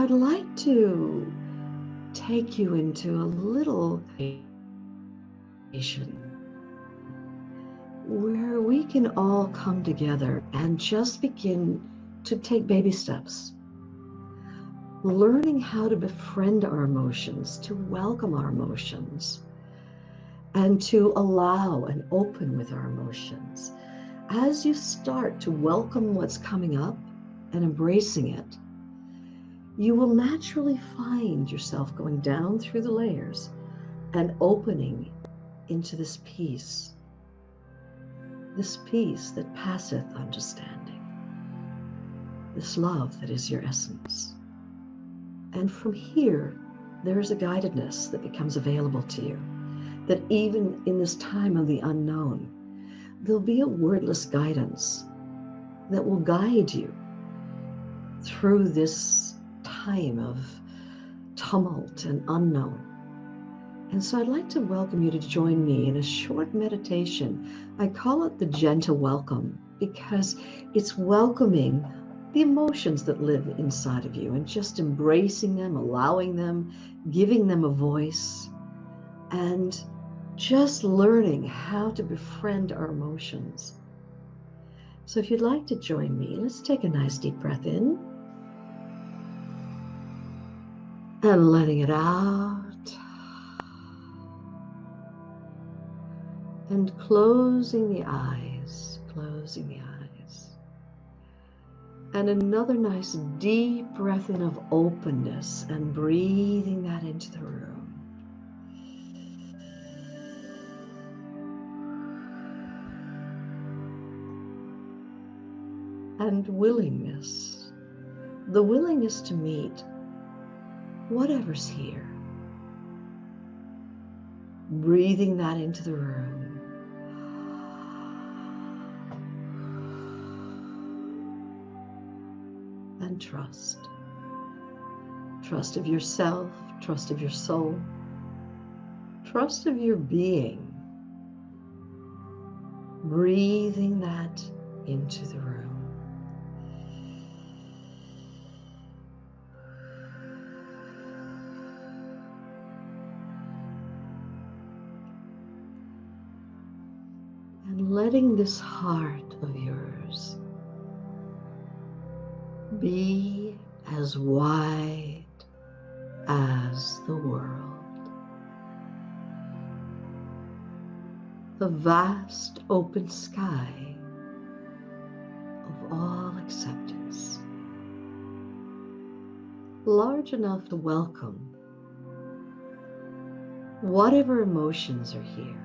I'd like to take you into a little meditation where we can all come together and just begin to take baby steps, learning how to befriend our emotions, to welcome our emotions, and to allow and open with our emotions. As you start to welcome what's coming up and embracing it, you will naturally find yourself going down through the layers and opening into this peace that passeth understanding, this love that is your essence. And from here, there is a guidedness that becomes available to you, that even in this time of the unknown, there'll be a wordless guidance that will guide you through this time of tumult and unknown. And so I'd like to welcome you to join me in a short meditation. I call it the gentle welcome because it's welcoming the emotions that live inside of you and just embracing them, allowing them, giving them a voice, and just learning how to befriend our emotions. So if you'd like to join me, let's take a nice deep breath in and letting it out. And closing the eyes. And another nice deep breath in of openness and breathing that into the room. And willingness, the willingness to meet whatever's here. Breathing that into the room. And trust. Trust of yourself, trust of your soul, trust of your being. Breathing that into the room. And letting this heart of yours be as wide as the world. The vast open sky of all acceptance. Large enough to welcome whatever emotions are here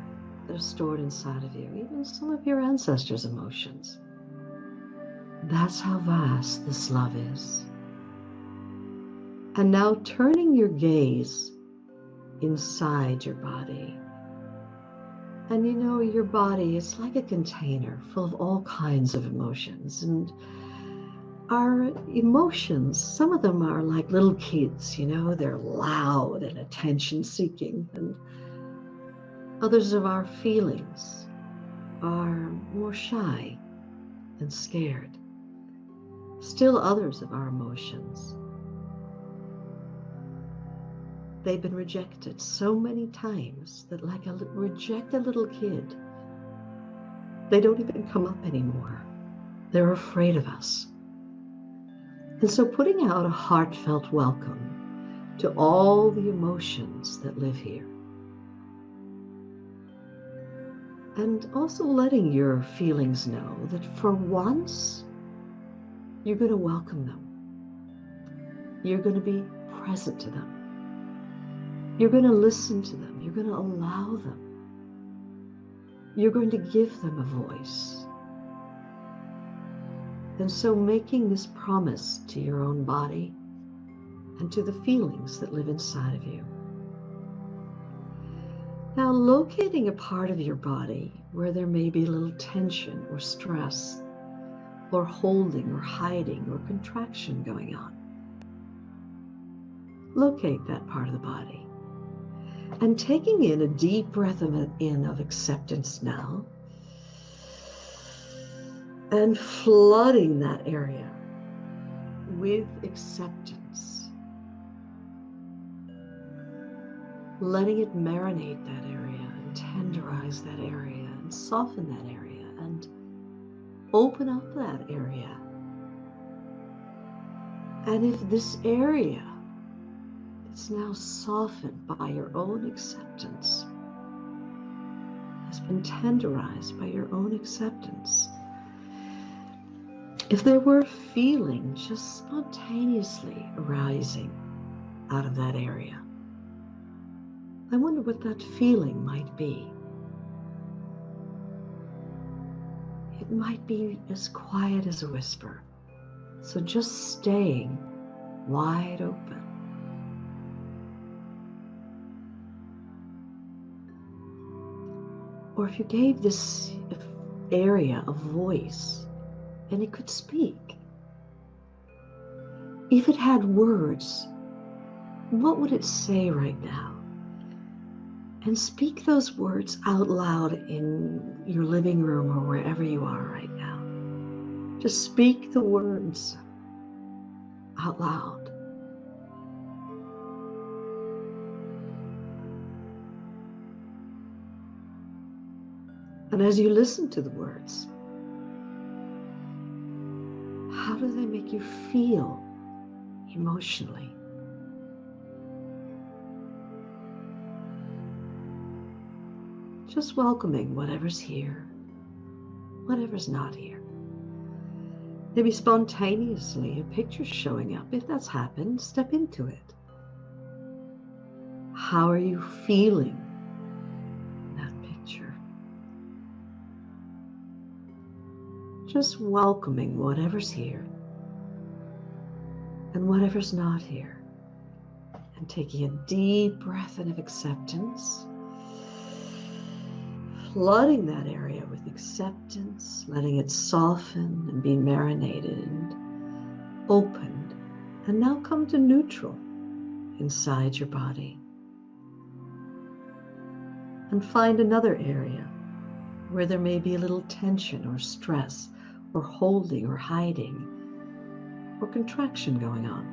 that are stored inside of you, even some of your ancestors' emotions. That's how vast this love is. And now turning your gaze inside your body. And you know, your body is like a container full of all kinds of emotions. And our emotions, some of them are like little kids, you know, they're loud and attention seeking. And others of our feelings are more shy and scared. Still others of our emotions, they've been rejected so many times that like a rejected little kid, they don't even come up anymore. They're afraid of us. And so putting out a heartfelt welcome to all the emotions that live here. And also letting your feelings know that for once, you're going to welcome them. You're going to be present to them. You're going to listen to them. You're going to allow them. You're going to give them a voice. And so making this promise to your own body and to the feelings that live inside of you. Now locating a part of your body where there may be a little tension or stress, or holding or hiding or contraction going on. Locate that part of the body. And taking in a deep breath in of acceptance now, and flooding that area with acceptance letting it marinate that area and tenderize that area and soften that area and open up that area. And if this area is now softened by your own acceptance, has been tenderized by your own acceptance, if there were a feeling just spontaneously arising out of that area, I wonder what that feeling might be. It might be as quiet as a whisper, so just staying wide open. Or if you gave this area a voice and it could speak, if it had words, what would it say right now? And speak those words out loud in your living room or wherever you are right now. Just speak the words out loud. And as you listen to the words, how do they make you feel emotionally? Just welcoming whatever's here, whatever's not here. Maybe spontaneously a picture's showing up. If that's happened, step into it. How are you feeling in that picture? Just welcoming whatever's here and whatever's not here. And taking a deep breath in of acceptance. Flooding that area with acceptance, letting it soften and be marinated and opened, and now come to neutral inside your body. And find another area where there may be a little tension or stress or holding or hiding or contraction going on.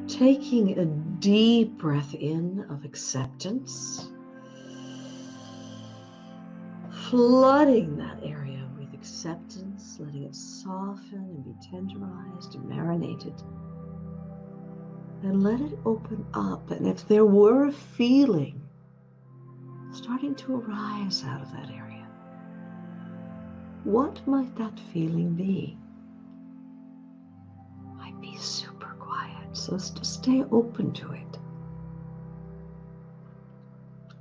Taking a deep breath in of acceptance, flooding that area with acceptance, letting it soften and be tenderized and marinated. And let it open up. And if there were a feeling starting to arise out of that area, what might that feeling be? Might be super quiet, so as to stay open to it.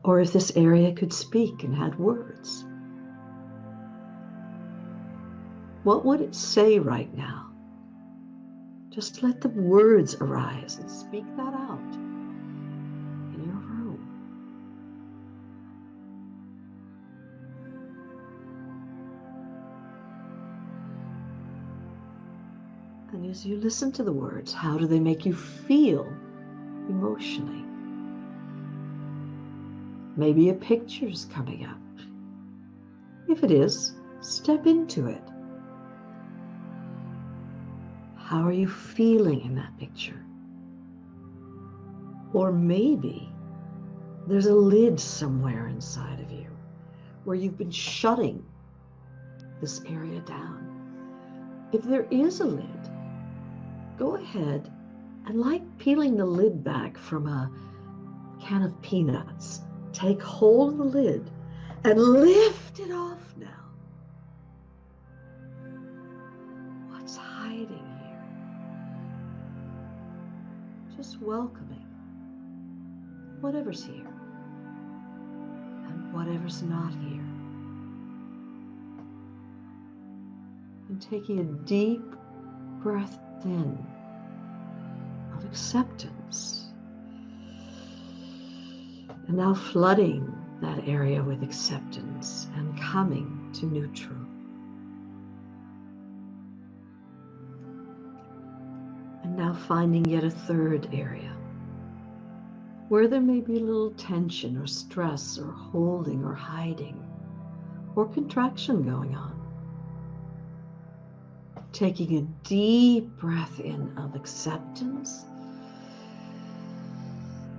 Or if this area could speak and had words, what would it say right now? Just let the words arise and speak that out in your room. And as you listen to the words, how do they make you feel emotionally? Maybe a picture's coming up. If it is, step into it. How are you feeling in that picture? Or maybe there's a lid somewhere inside of you where you've been shutting this area down. If there is a lid, go ahead and, like peeling the lid back from a can of peanuts, take hold of the lid and lift it off now. What's hiding here? Just welcoming whatever's here and whatever's not here. And taking a deep breath in of acceptance. And now flooding that area with acceptance and coming to neutral. And now finding yet a third area where there may be a little tension or stress or holding or hiding or contraction going on. Taking a deep breath in of acceptance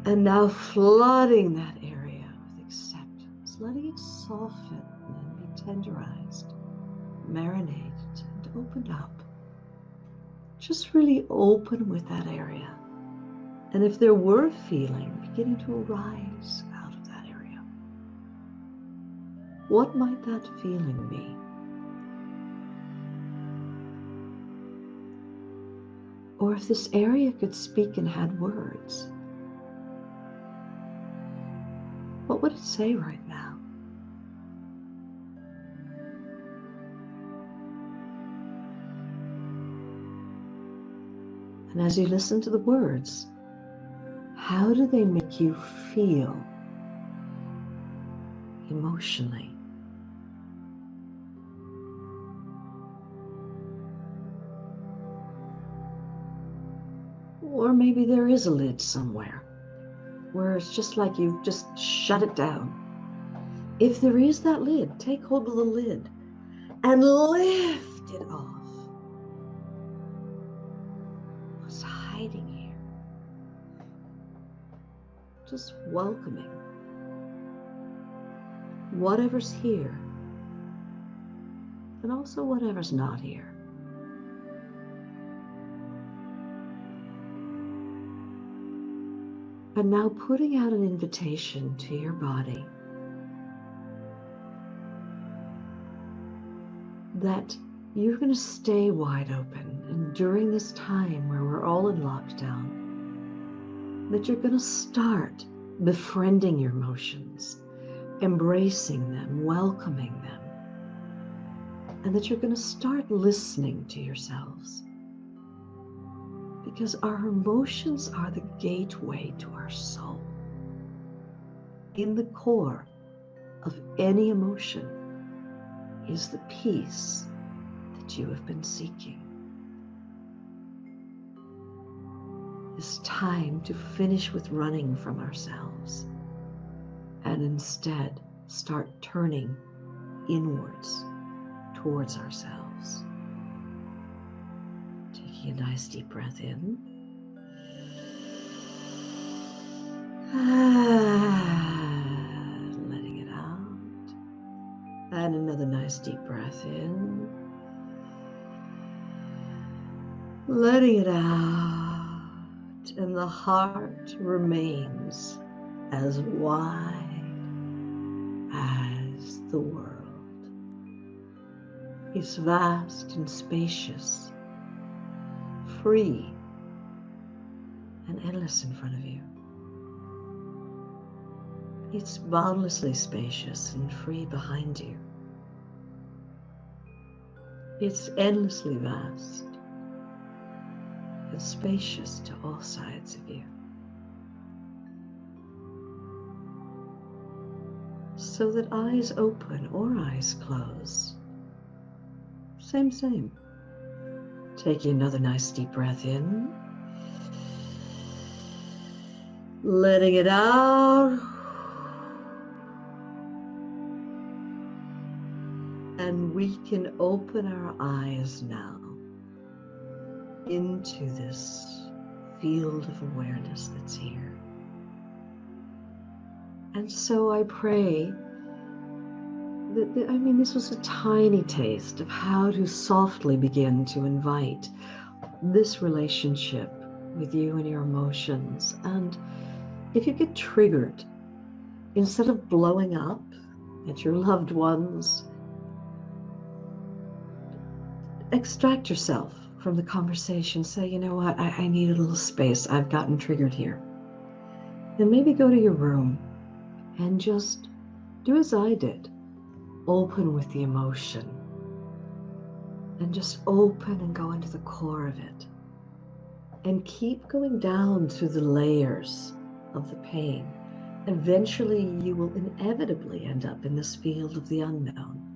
And now flooding that area with acceptance, letting it soften and be tenderized, marinated and opened up. Just really open with that area. And if there were a feeling beginning to arise out of that area, what might that feeling be? Or if this area could speak and had words, what would it say right now? And as you listen to the words, how do they make you feel emotionally? Or maybe there is a lid somewhere where it's just like you've just shut it down. If there is that lid, take hold of the lid and lift it off. What's hiding here? Just welcoming whatever's here and also whatever's not here. And now putting out an invitation to your body that you're going to stay wide open, and during this time where we're all in lockdown, that you're going to start befriending your emotions, embracing them, welcoming them, and that you're going to start listening to yourselves. Because our emotions are the gateway to our soul. In the core of any emotion is the peace that you have been seeking. It's time to finish with running from ourselves and instead start turning inwards towards ourselves. Taking a nice deep breath in. And letting it out. And another nice deep breath in. Letting it out. And the heart remains as wide as the world. It's vast and spacious, free and endless in front of you. It's boundlessly spacious and free behind you. It's endlessly vast and spacious to all sides of you. So that eyes open or eyes close. Same. Taking another nice deep breath in. Letting it out. And we can open our eyes now into this field of awareness that's here. And so I pray that, this was a tiny taste of how to softly begin to invite this relationship with you and your emotions. And if you get triggered, instead of blowing up at your loved ones, extract yourself from the conversation. Say, you know what, I need a little space. I've gotten triggered here. And maybe go to your room and just do as I did. Open with the emotion. And just open and go into the core of it. And keep going down through the layers of the pain. Eventually, you will inevitably end up in this field of the unknown.